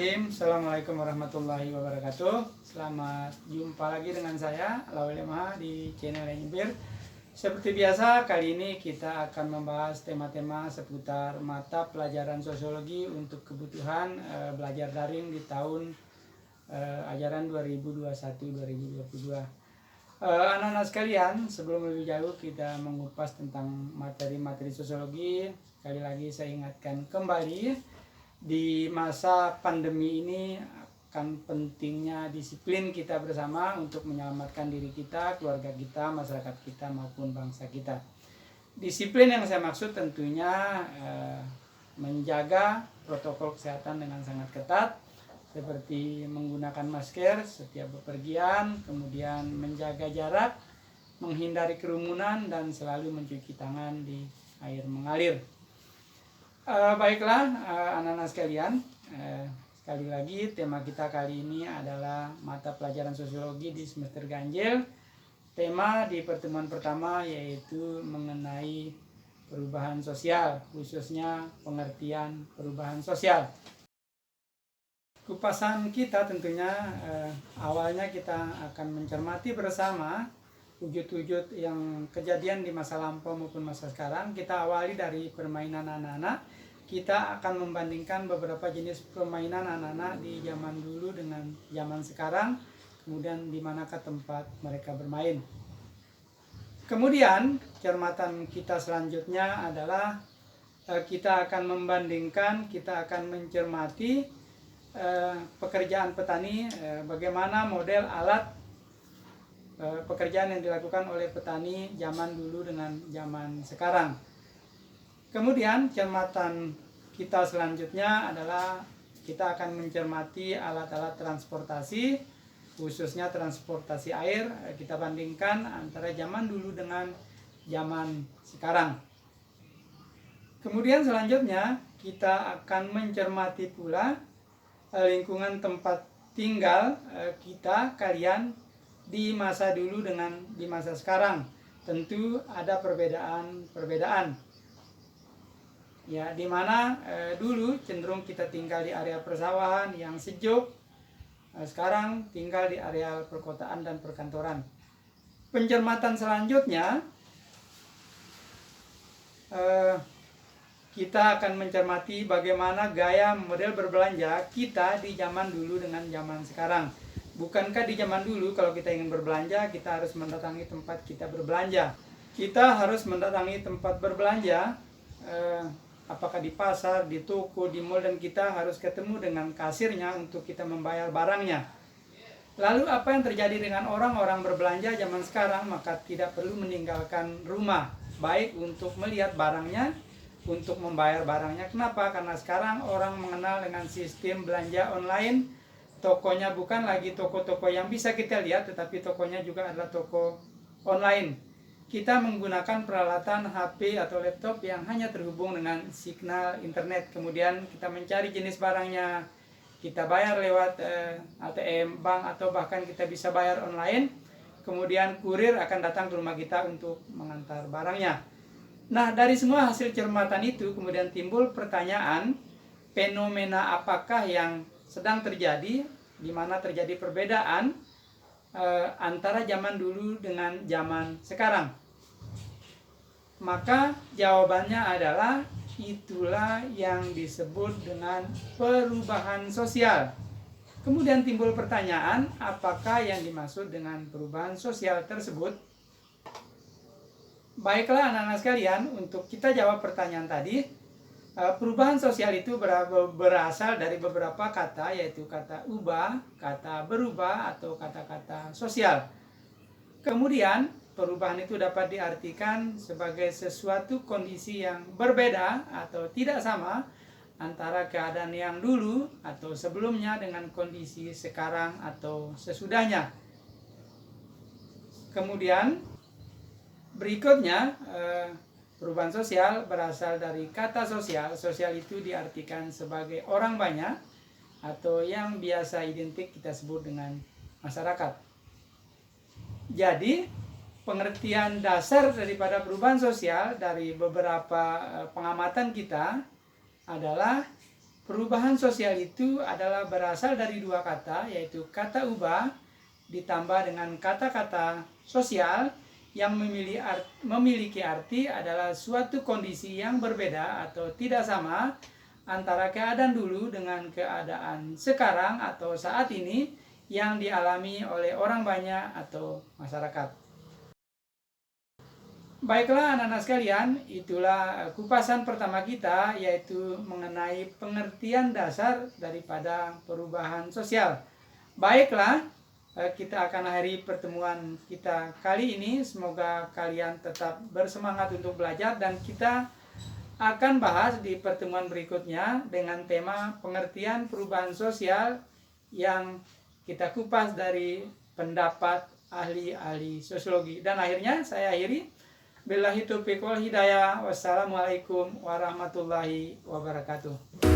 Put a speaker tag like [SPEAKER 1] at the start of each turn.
[SPEAKER 1] Bismillahirrahmanirrahim. Assalamualaikum warahmatullahi wabarakatuh. Selamat jumpa lagi dengan saya Lawel Lemah di channel Enjibir. Seperti biasa, kali ini kita akan membahas tema-tema seputar mata pelajaran sosiologi untuk kebutuhan belajar daring di tahun ajaran 2021-2022. Anak-anak sekalian, sebelum lebih jauh kita mengupas tentang materi-materi sosiologi, sekali lagi saya ingatkan kembali, di masa pandemi ini akan pentingnya disiplin kita bersama untuk menyelamatkan diri kita, keluarga kita, masyarakat kita maupun bangsa kita. Disiplin yang saya maksud tentunya menjaga protokol kesehatan dengan sangat ketat, seperti menggunakan masker setiap bepergian, kemudian menjaga jarak, menghindari kerumunan, dan selalu mencuci tangan di air mengalir. Baiklah anak-anak sekalian, sekali lagi tema kita kali ini adalah mata pelajaran sosiologi di semester ganjil. Tema di pertemuan pertama yaitu mengenai perubahan sosial, khususnya pengertian perubahan sosial. Kupasan kita tentunya awalnya kita akan mencermati bersama wujud-wujud yang kejadian di masa lampau maupun masa sekarang. Kita awali dari permainan anak-anak. Kita akan membandingkan beberapa jenis permainan anak-anak di zaman dulu dengan zaman sekarang, kemudian di manakah tempat mereka bermain. Kemudian cermatan kita selanjutnya adalah kita akan membandingkan, kita akan mencermati pekerjaan petani, bagaimana model alat pekerjaan yang dilakukan oleh petani zaman dulu dengan zaman sekarang. Kemudian cermatan kita selanjutnya adalah kita akan mencermati alat-alat transportasi, khususnya transportasi air. Kita bandingkan antara zaman dulu dengan zaman sekarang. Kemudian selanjutnya kita akan mencermati pula lingkungan tempat tinggal kita, kalian, di masa dulu dengan di masa sekarang. Tentu ada perbedaan. Ya, di mana dulu cenderung kita tinggal di area persawahan yang sejuk, sekarang tinggal di area perkotaan dan perkantoran. Pencermatan selanjutnya kita akan mencermati bagaimana gaya model berbelanja kita di zaman dulu dengan zaman sekarang. Bukankah di zaman dulu kalau kita ingin berbelanja, kita harus mendatangi tempat kita berbelanja. Kita harus mendatangi tempat berbelanja, apakah di pasar, di toko, di mal, dan kita harus ketemu dengan kasirnya untuk kita membayar barangnya. Lalu apa yang terjadi dengan orang-orang berbelanja zaman sekarang? Maka tidak perlu meninggalkan rumah, baik untuk melihat barangnya, untuk membayar barangnya. Kenapa? Karena sekarang orang mengenal dengan sistem belanja online. Tokonya bukan lagi toko-toko yang bisa kita lihat, tetapi tokonya juga adalah toko online. Kita menggunakan peralatan HP atau laptop yang hanya terhubung dengan signal internet. Kemudian kita mencari jenis barangnya, kita bayar lewat ATM, bank, atau bahkan kita bisa bayar online. Kemudian kurir akan datang ke rumah kita untuk mengantar barangnya. Nah, dari semua hasil cermatan itu kemudian timbul pertanyaan, fenomena apakah yang sedang terjadi, di mana terjadi perbedaan antara zaman dulu dengan zaman sekarang. Maka jawabannya adalah itulah yang disebut dengan perubahan sosial. Kemudian timbul pertanyaan, apakah yang dimaksud dengan perubahan sosial tersebut? Baiklah anak-anak sekalian, untuk kita jawab pertanyaan tadi, perubahan sosial itu berasal dari beberapa kata, yaitu kata ubah, kata berubah, atau kata-kata sosial. Kemudian perubahan itu dapat diartikan sebagai sesuatu kondisi yang berbeda atau tidak sama antara keadaan yang dulu atau sebelumnya dengan kondisi sekarang atau sesudahnya. Kemudian berikutnya, perubahan sosial berasal dari kata sosial. Sosial itu diartikan sebagai orang banyak atau yang biasa identik kita sebut dengan masyarakat. Jadi pengertian dasar daripada perubahan sosial dari beberapa pengamatan kita adalah Perubahan sosial itu adalah berasal dari dua kata, yaitu kata ubah ditambah dengan kata-kata sosial yang memiliki arti adalah suatu kondisi yang berbeda atau tidak sama antara keadaan dulu dengan keadaan sekarang atau saat ini yang dialami oleh orang banyak atau masyarakat. Baiklah anak-anak sekalian, itulah kupasan pertama kita, yaitu mengenai pengertian dasar daripada perubahan sosial. Baiklah, kita akan akhiri pertemuan kita kali ini. Semoga kalian tetap bersemangat untuk belajar, dan kita akan bahas di pertemuan berikutnya dengan tema pengertian perubahan sosial yang kita kupas dari pendapat ahli-ahli sosiologi. Dan akhirnya saya akhiri. Billahi taufiq wal hidayah. Wassalamualaikum warahmatullahi wabarakatuh.